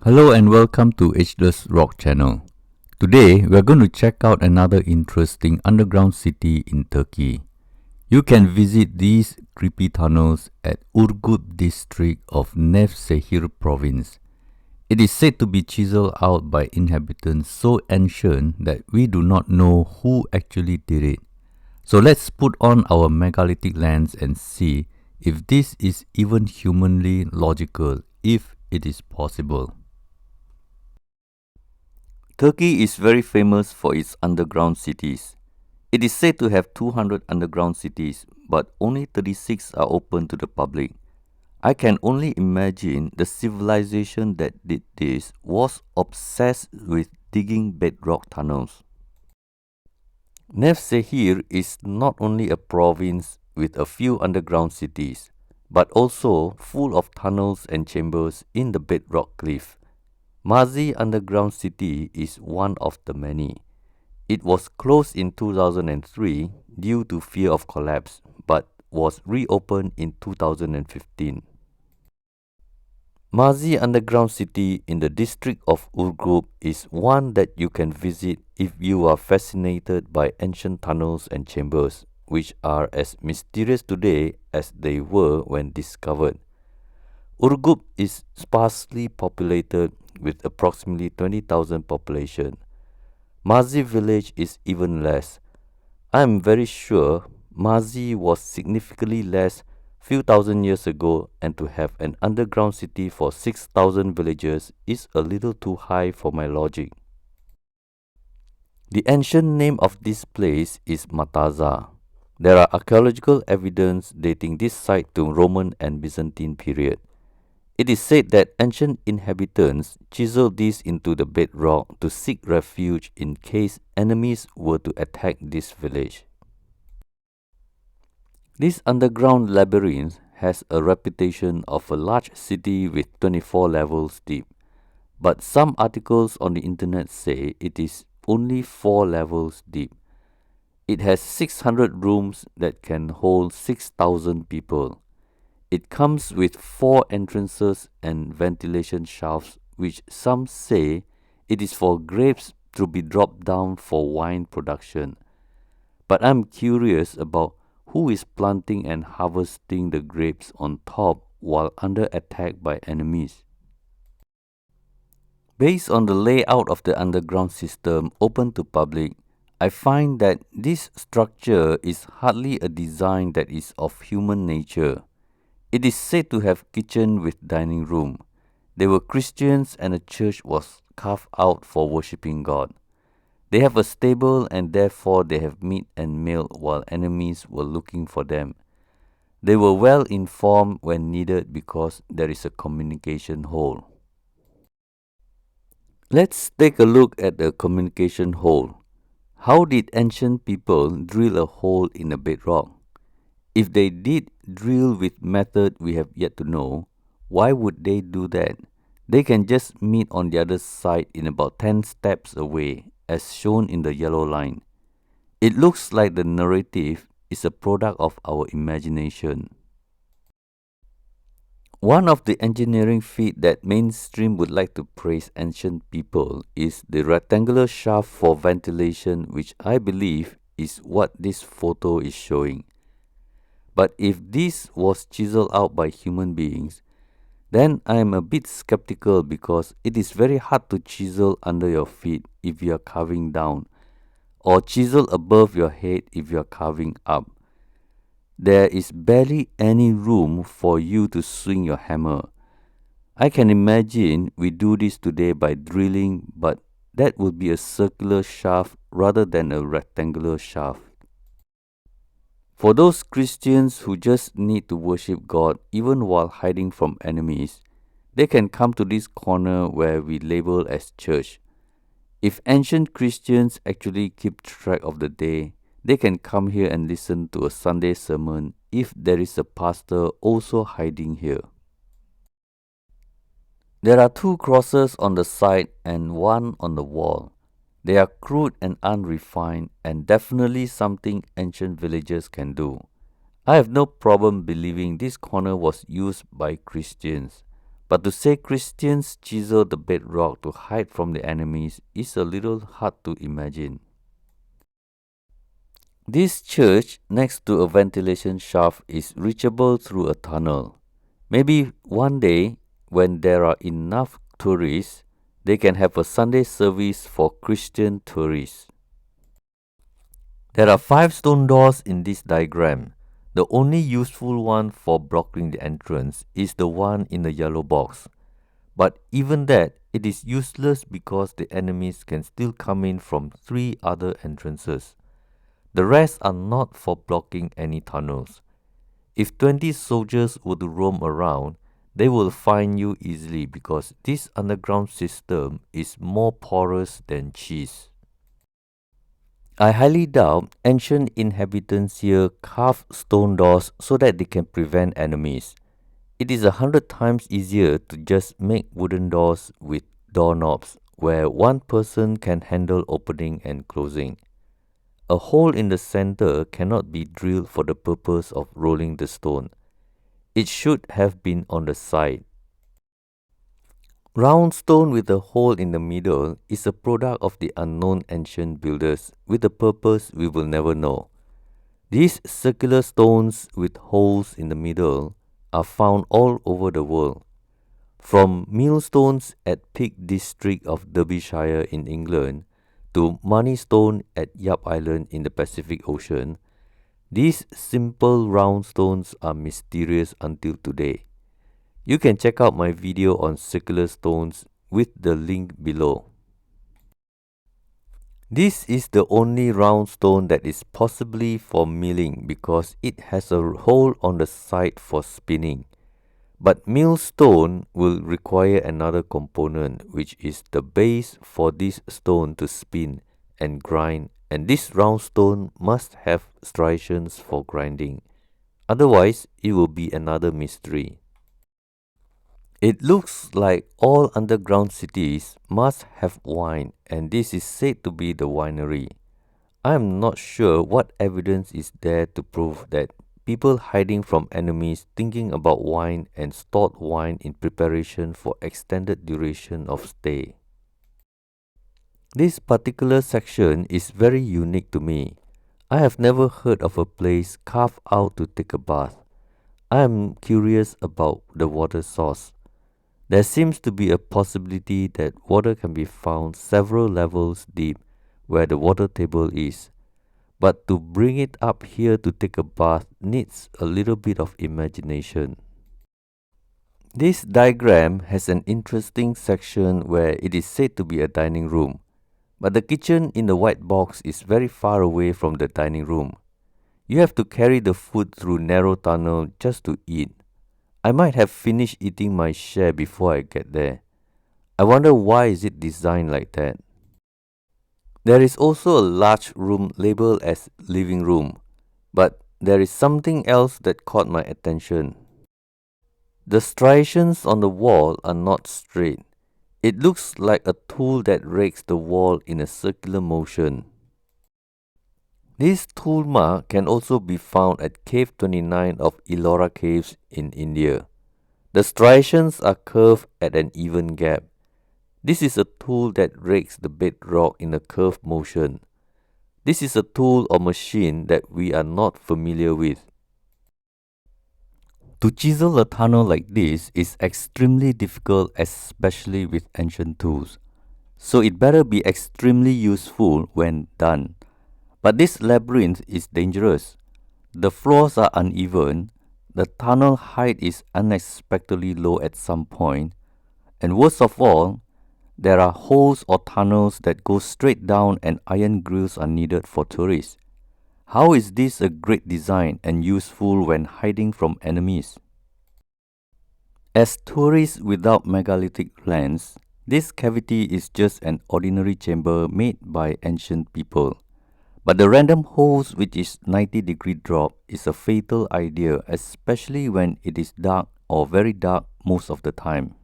Hello and welcome to Ageless Rock channel. Today we are going to check out another interesting underground city in Turkey. You can visit these creepy tunnels at Urgut district of Nevşehir province. It is said to be chiseled out by inhabitants so ancient that we do not know who actually did it. So let's put on our megalithic lens and see if this is even humanly logical, if it is possible. Turkey is very famous for its underground cities. It is said to have 200 underground cities, but only 36 are open to the public. I can only imagine the civilization that did this was obsessed with digging bedrock tunnels. Nevşehir is not only a province with a few underground cities, but also full of tunnels and chambers in the bedrock cliff. Mazi underground city is one of the many. It was closed in 2003 due to fear of collapse, but was reopened in 2015. Mazi underground city in the district of Urgut is one that you can visit if you are fascinated by ancient tunnels and chambers, which are as mysterious today as they were when discovered. Urgut is sparsely populated with approximately 20,000 population. Mazi village is even less. I am very sure Mazi was significantly less few thousand years ago, and to have an underground city for 6,000 villagers is a little too high for my logic. The ancient name of this place is Mataza. There are archaeological evidence dating this site to Roman and Byzantine period. It is said that ancient inhabitants chiseled this into the bedrock to seek refuge in case enemies were to attack this village. This underground labyrinth has a reputation of a large city with 24 levels deep, but some articles on the internet say it is only 4 levels deep. It has 600 rooms that can hold 6,000 people. It comes with 4 entrances and ventilation shafts, which some say it is for grapes to be dropped down for wine production. But I'm curious about who is planting and harvesting the grapes on top while under attack by enemies. Based on the layout of the underground system open to public, I find that this structure is hardly a design that is of human nature. It is said to have kitchen with dining room. They were Christians and a church was carved out for worshipping God. They have a stable and therefore they have meat and milk while enemies were looking for them. They were well informed when needed because there is a communication hole. Let's take a look at the communication hole. How did ancient people drill a hole in a bedrock? If they did drill with method we have yet to know, why would they do that? They can just meet on the other side in about 10 steps away, as shown in the yellow line. It looks like the narrative is a product of our imagination. One of the engineering feats that mainstream would like to praise ancient people is the rectangular shaft for ventilation, which I believe is what this photo is showing. But if this was chiseled out by human beings, then I am a bit skeptical because it is very hard to chisel under your feet if you are carving down, or chisel above your head if you are carving up. There is barely any room for you to swing your hammer. I can imagine we do this today by drilling, but that would be a circular shaft rather than a rectangular shaft. For those Christians who just need to worship God even while hiding from enemies, they can come to this corner where we label as church. If ancient Christians actually keep track of the day, they can come here and listen to a Sunday sermon if there is a pastor also hiding here. There are 2 crosses on the side and 1 on the wall. They are crude and unrefined and definitely something ancient villagers can do. I have no problem believing this corner was used by Christians, But to say Christians chisel the bedrock to hide from the enemies is a little hard to imagine. This church, next to a ventilation shaft, is reachable through a tunnel. Maybe one day, when there are enough tourists, they can have a Sunday service for Christian tourists. There are 5 stone doors in this diagram. The only useful one for blocking the entrance is the one in the yellow box. But even that, it is useless because the enemies can still come in from 3 other entrances. The rest are not for blocking any tunnels. If 20 soldiers were to roam around, they will find you easily because this underground system is more porous than cheese. I highly doubt ancient inhabitants here carved stone doors so that they can prevent enemies. It is 100 times easier to just make wooden doors with doorknobs where one person can handle opening and closing. A hole in the center cannot be drilled for the purpose of rolling the stone. It should have been on the side. Round stone with a hole in the middle is a product of the unknown ancient builders with a purpose we will never know. These circular stones with holes in the middle are found all over the world. From millstones at Peak District of Derbyshire in England to money stone at Yap Island in the Pacific Ocean, these simple round stones are mysterious until today. You can check out my video on circular stones with the link below. This is the only round stone that is possibly for milling because it has a hole on the side for spinning. But millstone will require another component, which is the base for this stone to spin and grind, and this round stone must have striations for grinding. Otherwise, it will be another mystery. It looks like all underground cities must have wine, and this is said to be the winery. I am not sure what evidence is there to prove that people hiding from enemies thinking about wine and stored wine in preparation for extended duration of stay. This particular section is very unique to me. I have never heard of a place carved out to take a bath. I am curious about the water source. There seems to be a possibility that water can be found several levels deep where the water table is. But to bring it up here to take a bath needs a little bit of imagination. This diagram has an interesting section where it is said to be a dining room, but the kitchen in the white box is very far away from the dining room. You have to carry the food through narrow tunnel just to eat. I might have finished eating my share before I get there. I wonder why is it designed like that. There is also a large room labeled as living room, but there is something else that caught my attention. The striations on the wall are not straight. It looks like a tool that rakes the wall in a circular motion. This tool mark can also be found at Cave 29 of Ellora Caves in India. The striations are curved at an even gap. This is a tool that rakes the bedrock in a curved motion. This is a tool or machine that we are not familiar with. To chisel a tunnel like this is extremely difficult, especially with ancient tools. So it better be extremely useful when done. But this labyrinth is dangerous. The floors are uneven, the tunnel height is unexpectedly low at some point, and worst of all, there are holes or tunnels that go straight down and iron grills are needed for tourists. How is this a great design and useful when hiding from enemies? As tourists without megalithic lens, this cavity is just an ordinary chamber made by ancient people. But the random holes which is 90-degree drop is a fatal idea, especially when it is dark or very dark most of the time.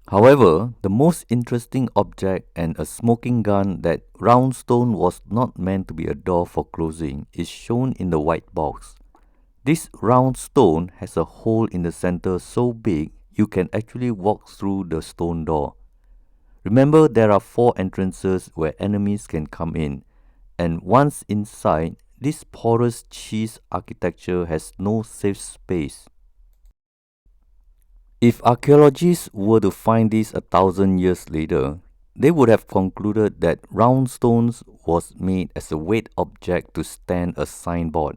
However, the most interesting object and a smoking gun that round stone was not meant to be a door for closing is shown in the white box. This round stone has a hole in the center so big you can actually walk through the stone door. Remember, there are 4 entrances where enemies can come in, and once inside, this porous cheese architecture has no safe space. If archaeologists were to find this 1,000 years later, they would have concluded that round stones was made as a weight object to stand a signboard.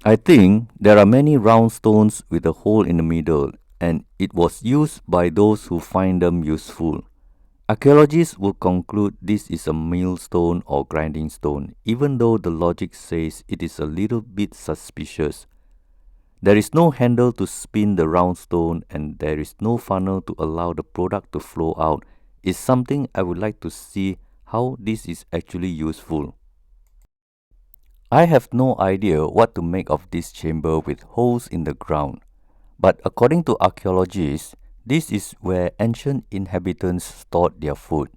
I think there are many round stones with a hole in the middle, and it was used by those who find them useful. Archaeologists will conclude this is a millstone or grinding stone, even though the logic says it is a little bit suspicious. There is no handle to spin the round stone, and there is no funnel to allow the product to flow out. Is something I would like to see how this is actually useful. I have no idea what to make of this chamber with holes in the ground, but according to archaeologists, this is where ancient inhabitants stored their food.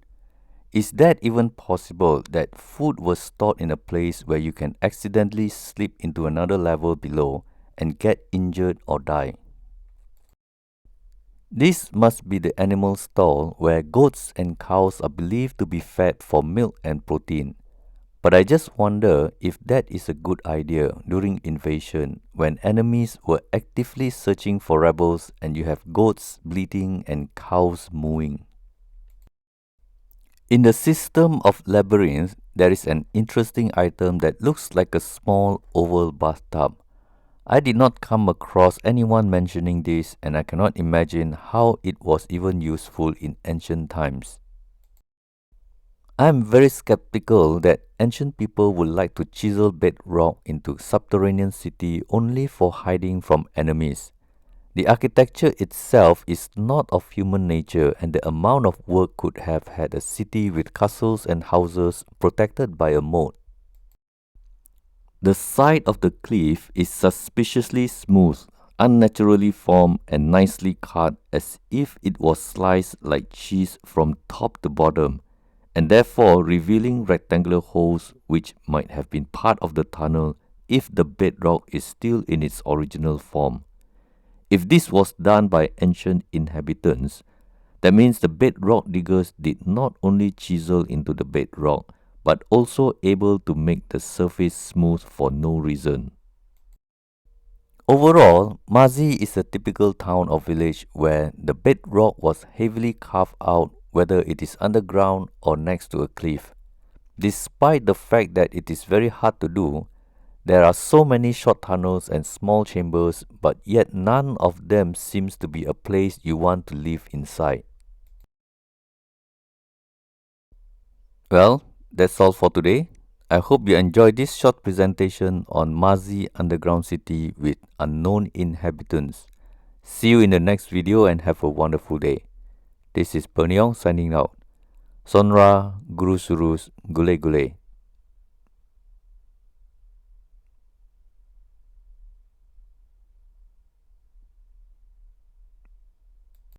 Is that even possible that food was stored in a place where you can accidentally slip into another level below and get injured or die? This must be the animal stall where goats and cows are believed to be fed for milk and protein. But I just wonder if that is a good idea during invasion when enemies were actively searching for rebels and you have goats bleating and cows mooing. In the system of labyrinth, there is an interesting item that looks like a small oval bathtub. I did not come across anyone mentioning this, and I cannot imagine how it was even useful in ancient times. I am very skeptical that ancient people would like to chisel bedrock into subterranean city only for hiding from enemies. The architecture itself is not of human nature, and the amount of work could have had a city with castles and houses protected by a moat. The side of the cliff is suspiciously smooth, unnaturally formed and nicely cut as if it was sliced like cheese from top to bottom, and therefore revealing rectangular holes which might have been part of the tunnel if the bedrock is still in its original form. If this was done by ancient inhabitants, that means the bedrock diggers did not only chisel into the bedrock, but also able to make the surface smooth for no reason. Overall, Mazi is a typical town or village where the bedrock was heavily carved out, whether it is underground or next to a cliff. Despite the fact that it is very hard to do, there are so many short tunnels and small chambers, but yet none of them seems to be a place you want to live inside. Well, that's all for today. I hope you enjoyed this short presentation on Mazi underground city with unknown inhabitants. See you in the next video and have a wonderful day. This is Perniong signing out. Sonra Guru Surus Gule Gule.